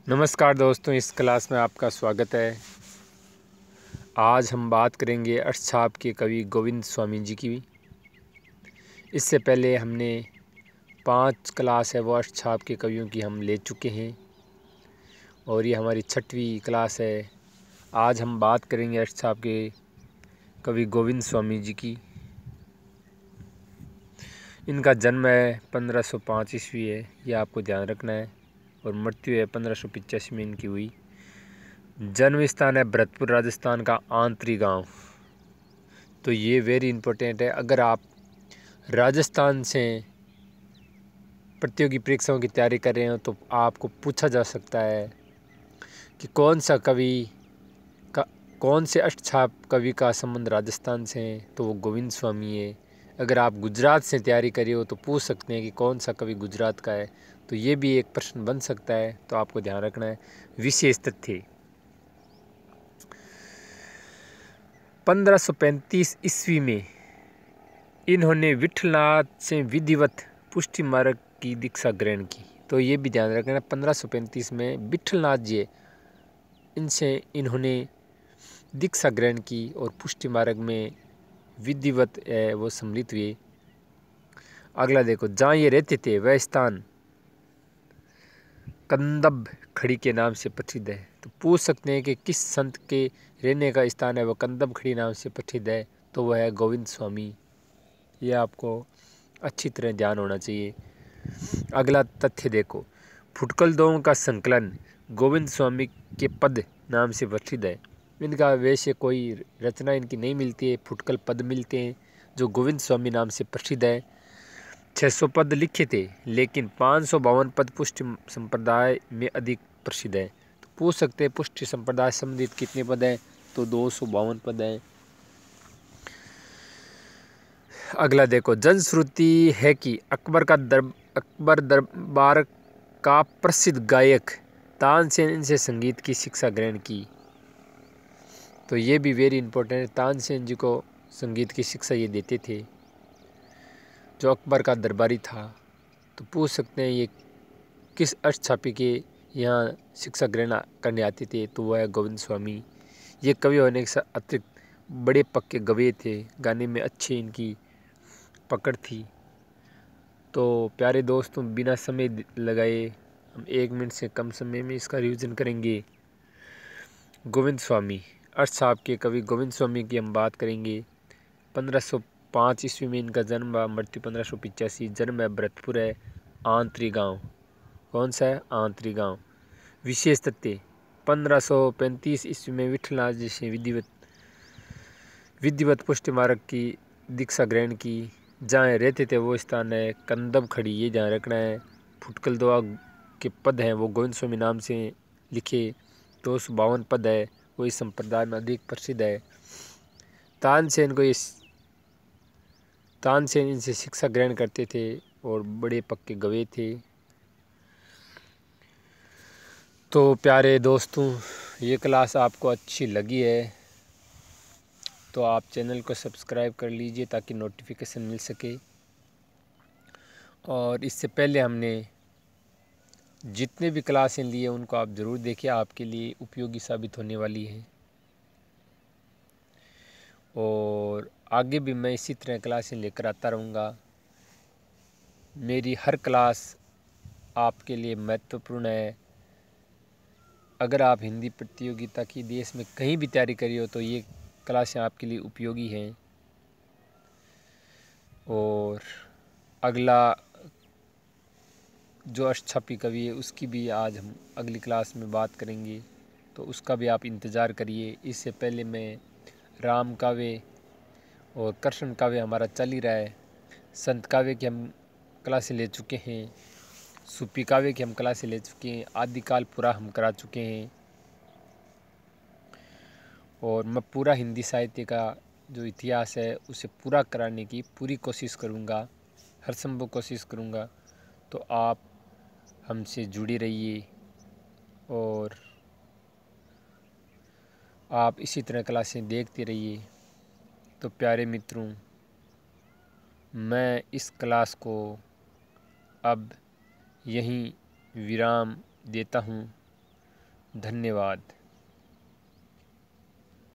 नमस्कार दोस्तों, इस क्लास में आपका स्वागत है। आज हम बात करेंगे अष्टछाप के कवि गोविंद स्वामी जी की। इससे पहले हमने 5 क्लास है वो अष्टछाप के कवियों की हम ले चुके हैं और ये हमारी 6वीं क्लास है। आज हम बात करेंगे अष्टछाप के कवि गोविंद स्वामी जी की। इनका जन्म है 1505 ईस्वी है, ये आपको ध्यान रखना है, और मृत्यु है 1585 में इनकी हुई। जन्म स्थान है भरतपुर, राजस्थान का आंतरी गांव। तो ये वेरी इम्पोर्टेंट है। अगर आप राजस्थान से प्रतियोगी परीक्षाओं की तैयारी कर रहे हो तो आपको पूछा जा सकता है कि कौन सा कवि का, कौन से अष्टछाप कवि का संबंध राजस्थान से है, तो वो गोविंद स्वामी है। अगर आप गुजरात से तैयारी कर रहे हो तो पूछ सकते हैं कि कौन सा कवि गुजरात का है, तो ये भी एक प्रश्न बन सकता है। तो आपको ध्यान रखना है। विशेष तथ्य: 1535 ईस्वी में इन्होंने विठलनाथ से विधिवत पुष्टि मार्ग की दीक्षा ग्रहण की। तो ये भी ध्यान रखना, 1535 में विठलनाथ जी इनसे इन्होंने दीक्षा ग्रहण की और पुष्टि मार्ग में विधिवत वो सम्मिलित हुए। अगला देखो, जहाँ ये रहते थे वह स्थान कंदब खड़ी के नाम से प्रसिद्ध है। तो पूछ सकते हैं कि किस संत के रहने का स्थान है वो कंदब खड़ी नाम से प्रसिद्ध है, तो वह है गोविंद स्वामी। ये आपको अच्छी तरह ध्यान होना चाहिए। अगला तथ्य देखो, फुटकल दों का संकलन गोविंद स्वामी के पद नाम से प्रसिद्ध है। इनका वैसे कोई रचना इनकी नहीं मिलती है, फुटकल पद मिलते हैं जो गोविंद स्वामी नाम से प्रसिद्ध है। 600 पद लिखे थे, लेकिन 552 पद पुष्टि संप्रदाय में अधिक प्रसिद्ध है। तो पूछ सकते हैं पुष्टि संप्रदाय संबंधित कितने पद हैं, तो 252 पद हैं। अगला देखो, जनश्रुति है कि अकबर दरबार का प्रसिद्ध गायक तानसेन इनसे संगीत की शिक्षा ग्रहण की। तो ये भी वेरी इंपॉर्टेंट है। तानसेन जी को संगीत की शिक्षा ये देते थे, जो अकबर का दरबारी था। तो पूछ सकते हैं ये किस अष्टछापी के यहाँ शिक्षा ग्रहण करने आते थे, तो वह है गोविंद स्वामी। ये कवि होने के अतिरिक्त बड़े पक्के गवेय थे, गाने में अच्छी इनकी पकड़ थी। तो प्यारे दोस्तों, बिना समय लगाए हम 1 मिनट से कम समय में इसका रिवीजन करेंगे। गोविंद स्वामी, अष्टछाप के कवि गोविंद स्वामी की हम बात करेंगे। 1505 ईस्वी में इनका जन्म हुआ, मृत्यु 1585। जन्म है भरतपुर है, आंतरी गांव। कौन सा है? आंतरी गांव। विशेष तथ्य: 1535 ईस्वी में विठलनाथ जी से विधिवत पुष्टि मार्ग की दीक्षा ग्रहण की। जहाँ रहते थे वो स्थान है कंदब खड़ी, ये ध्यान रखना है। फुटकल दोआ के पद हैं वो गोविंद स्वामी नाम से लिखे। 252 पद है, वो इस संप्रदाय में अधिक प्रसिद्ध है। तानसेन इनसे शिक्षा ग्रहण करते थे और बड़े पक्के गवेय थे। तो प्यारे दोस्तों, ये क्लास आपको अच्छी लगी है तो आप चैनल को सब्सक्राइब कर लीजिए ताकि नोटिफिकेशन मिल सके। और इससे पहले हमने जितने भी क्लासें लिए उनको आप ज़रूर देखिए, आपके लिए उपयोगी साबित होने वाली है। और आगे भी मैं इसी तरह क्लासें लेकर आता रहूँगा। मेरी हर क्लास आपके लिए महत्वपूर्ण है। अगर आप हिंदी प्रतियोगिता की देश में कहीं भी तैयारी करी हो तो ये क्लासें आपके लिए उपयोगी हैं। और अगला जो अष्टछापी कवि है उसकी भी आज हम अगली क्लास में बात करेंगे, तो उसका भी आप इंतज़ार करिए। इससे पहले मैं राम काव्य और कृष्ण काव्य हमारा चल ही रहा है। संत काव्य की हम क्लासें ले चुके हैं, सूफी काव्य की हम क्लासें ले चुके हैं, आदिकाल पूरा हम करा चुके हैं। और मैं पूरा हिंदी साहित्य का जो इतिहास है उसे पूरा कराने की पूरी कोशिश करूँगा, हर संभव कोशिश करूँगा। तो आप हमसे जुड़े रहिए और आप इसी तरह क्लासें देखते रहिए। तो प्यारे मित्रों, मैं इस क्लास को अब यहीं विराम देता हूँ। धन्यवाद।